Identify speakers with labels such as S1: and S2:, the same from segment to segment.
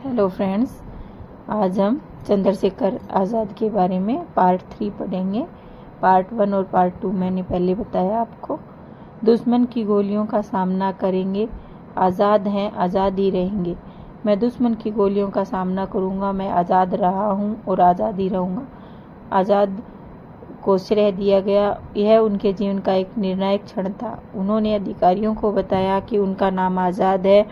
S1: Hello friends, आज हम चंद्रशेखर आज़ाद के बारे में पार्ट 3 पढ़ेंगे। पार्ट 1 और पार्ट 2 मैंने पहले बताया आपको। दुश्मन की गोलियों का सामना करेंगे, आज़ाद हैं आज़ाद ही रहेंगे। मैं दुश्मन की गोलियों का सामना करूंगा, मैं आज़ाद रहा हूं और आज़ाद ही रहूंगा। आज़ाद को श्रेय दिया गया, यह उनके जीवन का एक निर्णायक क्षण था। उन्होंने अधिकारियों को बताया कि उनका नाम आज़ाद है।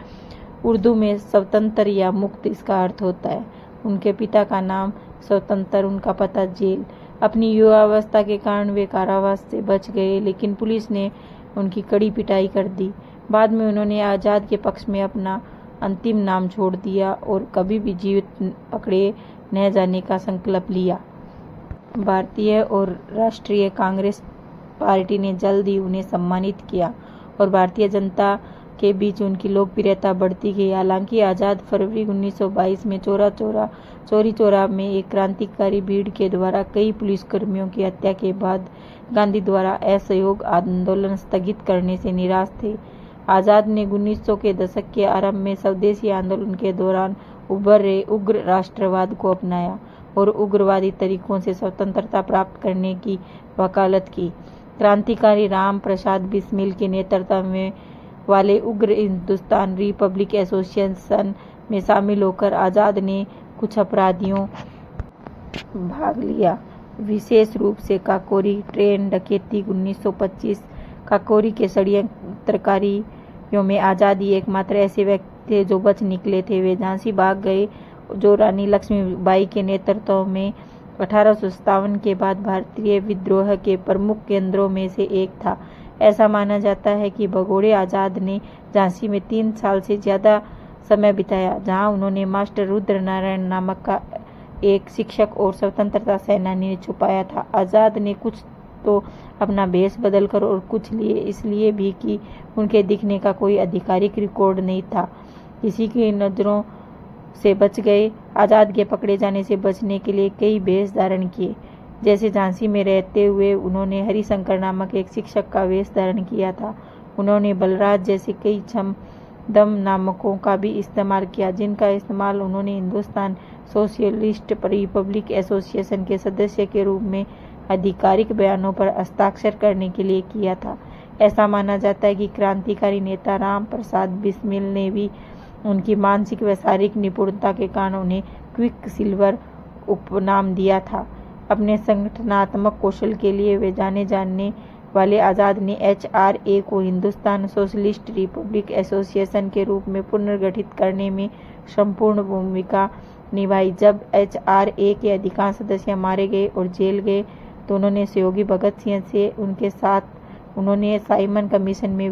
S1: उर्दू में स्वतंत्र या मुक्त इसका अर्थ होता है। उनके पिता का नाम स्वतंत्र, उनका पता जेल। अपनी युवावस्था के कारण वे कारावास से बच गए, लेकिन पुलिस ने उनकी कड़ी पिटाई कर दी। बाद में उन्होंने आज़ाद के पक्ष में अपना अंतिम नाम छोड़ दिया और कभी भी जीवित पकड़े न जाने का संकल्प लिया। भारतीय और राष्ट्रीय कांग्रेस पार्टी ने जल्द ही उन्हें सम्मानित किया और भारतीय जनता के बीच उनकी लोकप्रियता बढ़ती गई। हालांकि आज़ाद फरवरी 1922 में चौरी चौरा में एक क्रांतिकारी भीड़ के द्वारा कई पुलिसकर्मियों की हत्या के बाद गांधी द्वारा असहयोग आंदोलन स्थगित करने से निराश थे। आज़ाद ने 1900 के दशक के आरंभ में स्वदेशी आंदोलन के दौरान उभर रहे उग्र राष्ट्रवाद को अपनाया और उग्रवादी तरीकों से स्वतंत्रता प्राप्त करने की वकालत की। क्रांतिकारी राम प्रसाद बिस्मिल के नेतृत्व में वाले उग्र हिंदुस्तान रिपब्लिक एसोसिएशन में शामिल होकर आज़ाद ने कुछ अपराधियों भाग लिया, विशेष रूप से काकोरी ट्रेन डकैती 1925। काकोरी के षड्यंत्रकारियों में आज़ाद ही एकमात्र ऐसे व्यक्ति थे जो बच निकले थे। वे झांसी भाग गए, जो रानी लक्ष्मीबाई के नेतृत्व में 1857 के बाद भारतीय विद्रोह के प्रमुख केंद्रों में से एक था। ऐसा माना जाता है कि भगोड़े आज़ाद ने झांसी में 3 साल से ज़्यादा समय बिताया, जहां उन्होंने मास्टर रुद्र नारायण नामक का एक शिक्षक और स्वतंत्रता सेनानी ने छुपाया था। आज़ाद ने कुछ तो अपना भेष बदलकर और कुछ लिए इसलिए भी कि उनके दिखने का कोई आधिकारिक रिकॉर्ड नहीं था, किसी की नज़रों से बच गए। आज़ाद के पकड़े जाने से बचने के लिए कई वेश धारण किए। जैसे झांसी में रहते हुए उन्होंने हरिशंकर नामक एक शिक्षक का वेश धारण किया था। उन्होंने बलराज जैसे कई छमदम नामकों का भी इस्तेमाल किया, जिनका इस्तेमाल उन्होंने हिंदुस्तान सोशलिस्ट रिपब्लिक एसोसिएशन के सदस्य के रूप में आधिकारिक बयानों पर हस्ताक्षर करने के लिए किया था। ऐसा माना जाता है कि क्रांतिकारी नेता राम प्रसाद बिस्मिल ने भी उनकी मानसिक व शारीरिक निपुणता के कारण उन्हें क्विक सिल्वर उपनाम दिया था। अपने संगठनात्मक कौशल के लिए वे जाने जाने वाले आज़ाद ने HRA को हिंदुस्तान सोशलिस्ट रिपब्लिक एसोसिएशन के रूप में पुनर्गठित करने में संपूर्ण भूमिका निभाई। जब HRA के अधिकांश सदस्य मारे गए और जेल गए तो उन्होंने सहयोगी भगत सिंह से उनके साथ उन्होंने साइमन कमीशन में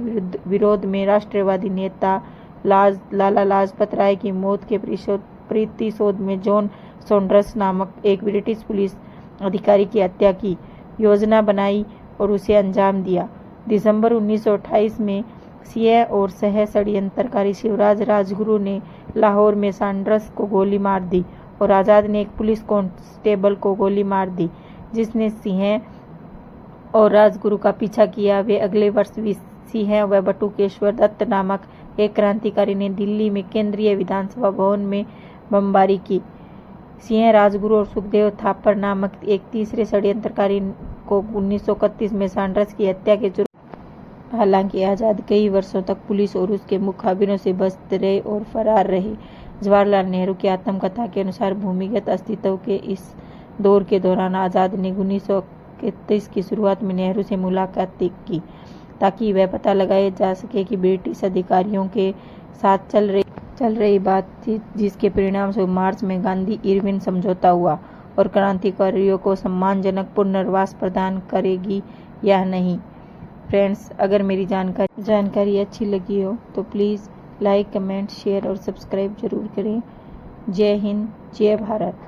S1: विरोध में राष्ट्रवादी नेता लाला लाजपत राय की मौत के प्रतिशोध में जॉन सॉन्डर्स नामक एक ब्रिटिश पुलिस अधिकारी की हत्या की योजना बनाई और उसे अंजाम दिया। दिसंबर 1928 में सिंह और सह षड्यंत्रकारी शिवराज राजगुरु ने लाहौर में सॉन्डर्स को गोली मार दी और आज़ाद ने एक पुलिस कांस्टेबल को गोली मार दी, जिसने सिंह और राजगुरु का पीछा किया। वे अगले वर्ष सिंह व बटुकेश्वर दत्त नामक एक क्रांतिकारी ने दिल्ली में केंद्रीय विधानसभा भवन में बमबारी की। सिंह, राजगुरु और सुखदेव थापर नामक एक तीसरे षड्यंत्रकारी को 1931 में सॉन्डर्स की हत्या के जुर्म। हालांकि आज़ाद कई वर्षों तक पुलिस और उसके मुखाबिरों से बचते रहे और फरार रहे। जवाहरलाल नेहरू की आत्मकथा के अनुसार भूमिगत अस्तित्व के इस दौर के दौरान आज़ाद ने 1931 की शुरुआत में नेहरू से मुलाकात की, ताकि वह पता लगाया जा सके कि ब्रिटिश अधिकारियों के साथ चल रही बातचीत, जिसके परिणाम स्वरूप मार्च में गांधी इरविन समझौता हुआ और क्रांतिकारियों को सम्मानजनक पुनर्वास प्रदान करेगी या नहीं। फ्रेंड्स, अगर मेरी जानकारी अच्छी लगी हो तो प्लीज़ लाइक, कमेंट, शेयर और सब्सक्राइब जरूर करें। जय हिंद, जय भारत।